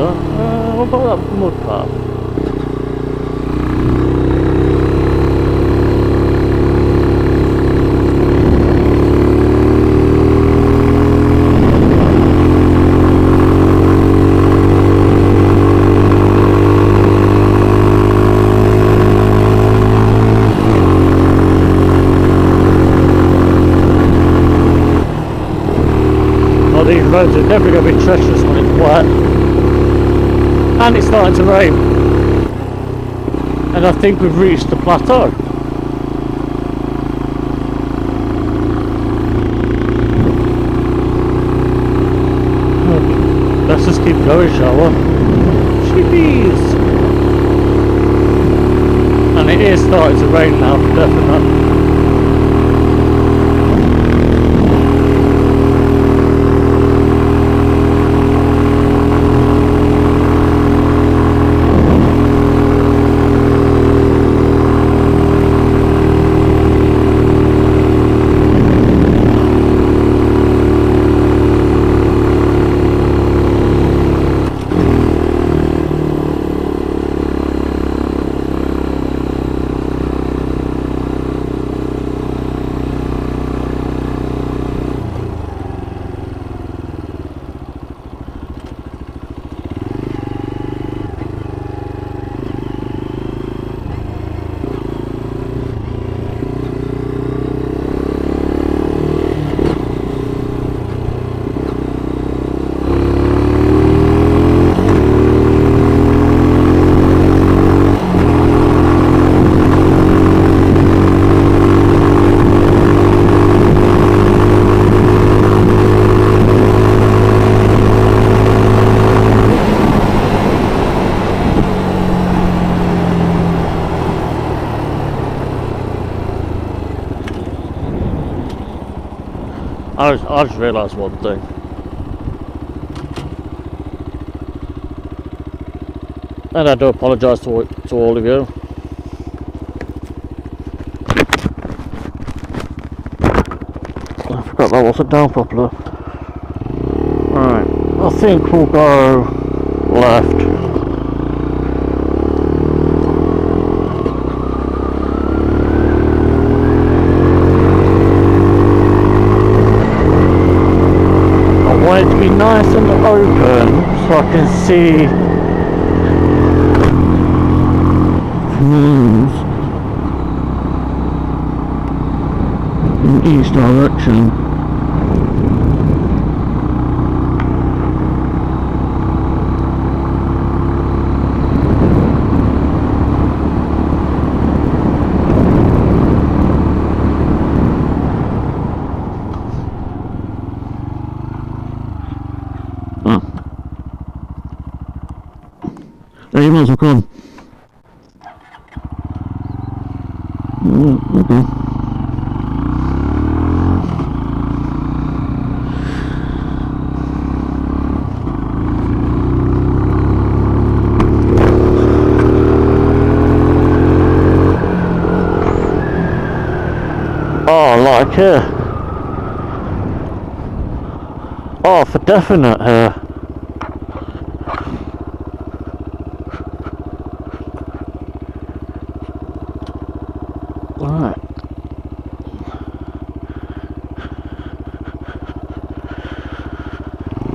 better. What about that mud path? These roads are definitely going to be treacherous when it's wet, and it's starting to rain, and I think we've reached the plateau. Let's just keep going, shall we? Sheepies! And it is starting to rain now, for definite. I just realised one thing. And I do apologise to all of you. I forgot that wasn't down properly. Right, I think we'll go left. It to be nice and open so I can see views in each direction. You might as well come. Okay. Oh, like here. Oh, for definite here. Right.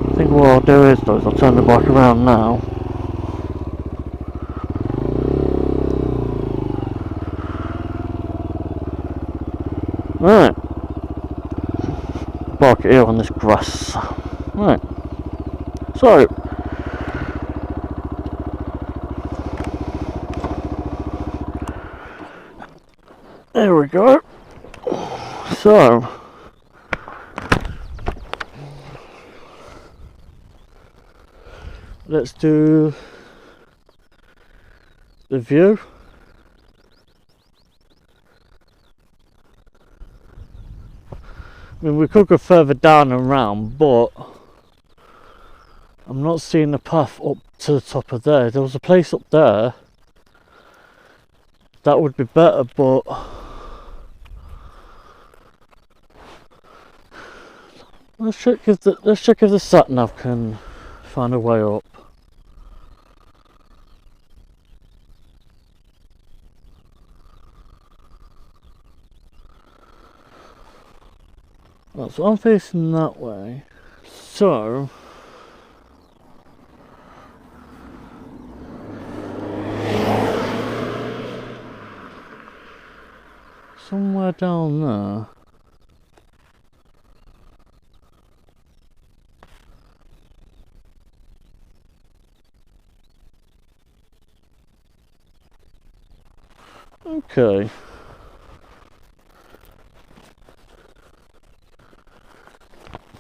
I think what I'll do is I'll turn the bike around now. Right. Park it here on this grass. Right. So. There we go. So. Let's do the view. I mean, we could go further down and round, but I'm not seeing the path up to the top of there. There was a place up there that would be better, but let's check if the sat nav can find a way up. Right, so I'm facing that way. So somewhere down there. Okay.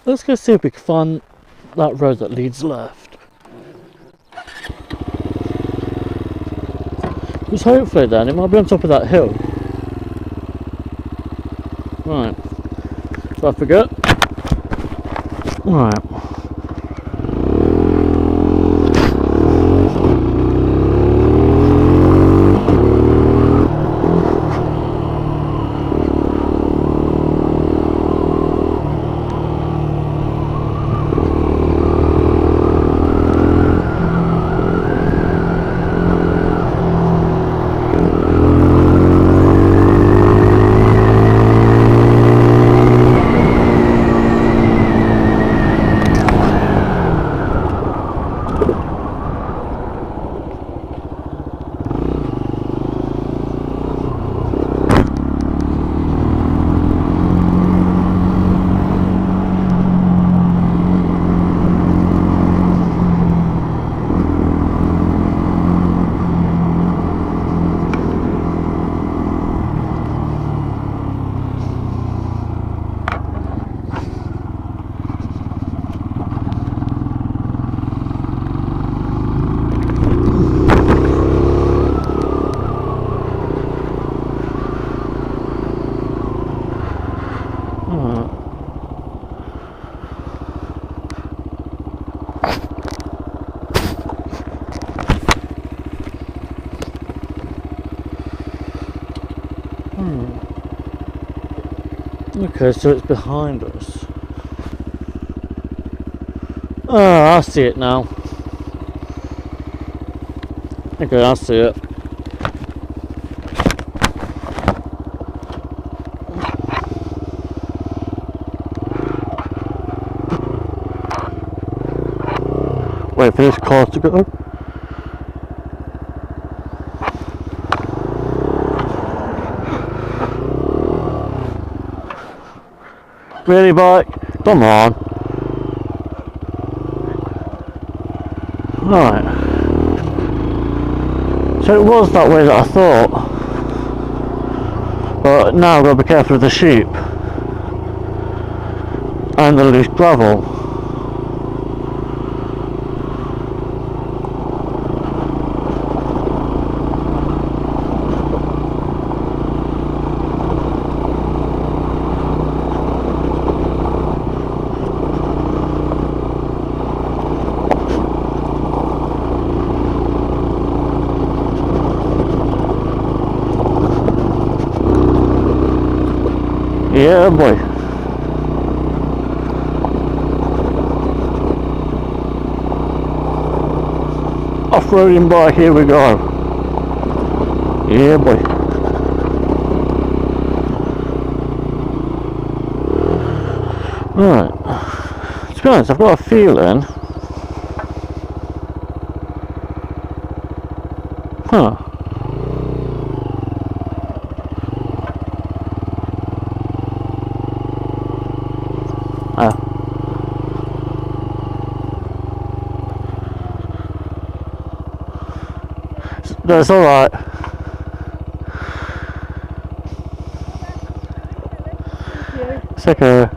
Let's go see if we can find that road that leads left. Because hopefully then it might be on top of that hill. Right. So I forget. Right. Okay, so it's behind us. Oh, I see it now. Okay, I see it. Wait for this car to go. Really, bike? Come on. Right. So it was that way that I thought. But now I've got to be careful of the sheep. And the loose gravel. Yeah, boy. Off-roading bike, here we go. Yeah, boy. Right. To be honest, I've got a feeling. Huh. No, it's alright. It's okay.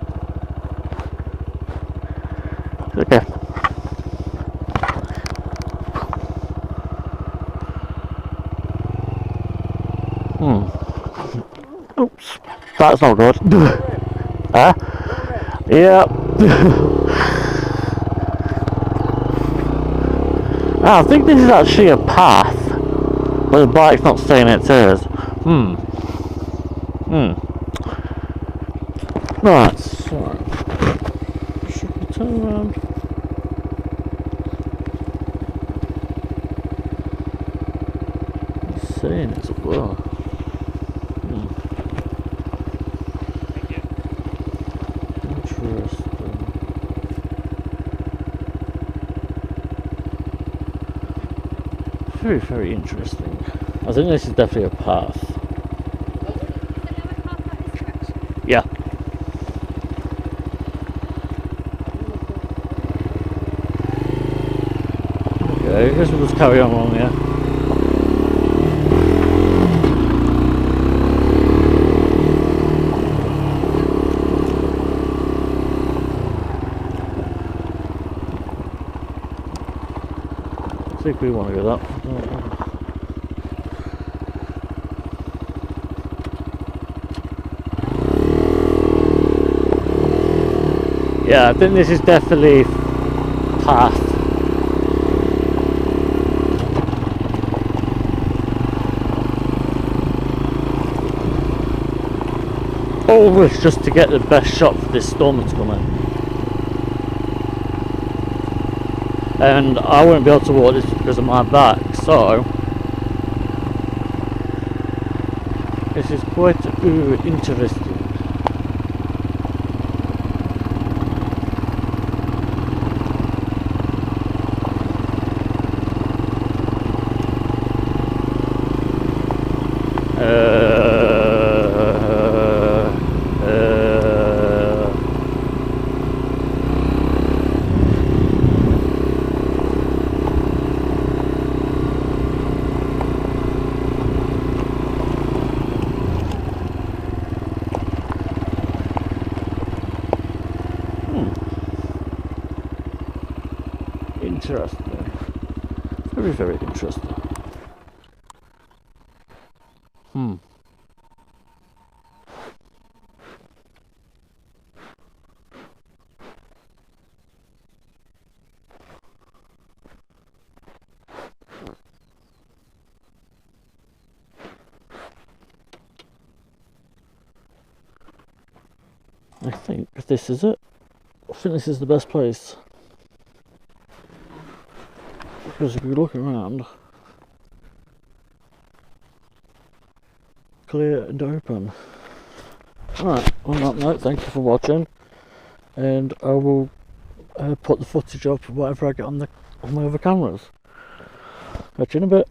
It's okay. Oops. That's not good. Huh? Yep. I think this is actually a path. But the bike's not saying it is. Right, so should we turn around? I'm seeing it as well. Very, very interesting. I think this is definitely a path. Yeah. Okay, I guess we'll just carry on along here. I think we want to go that. Yeah, I think this is definitely path. Always just to get the best shot for this storm that's coming. And I won't be able to walk this because of my back, so this is quite interesting. Interesting. Very, very interesting. I think this is it. I think this is the best place. Because if you look around, clear and open. Alright, on that note, thank you for watching, and I will put the footage up whatever I get on my other cameras. Catch you in a bit.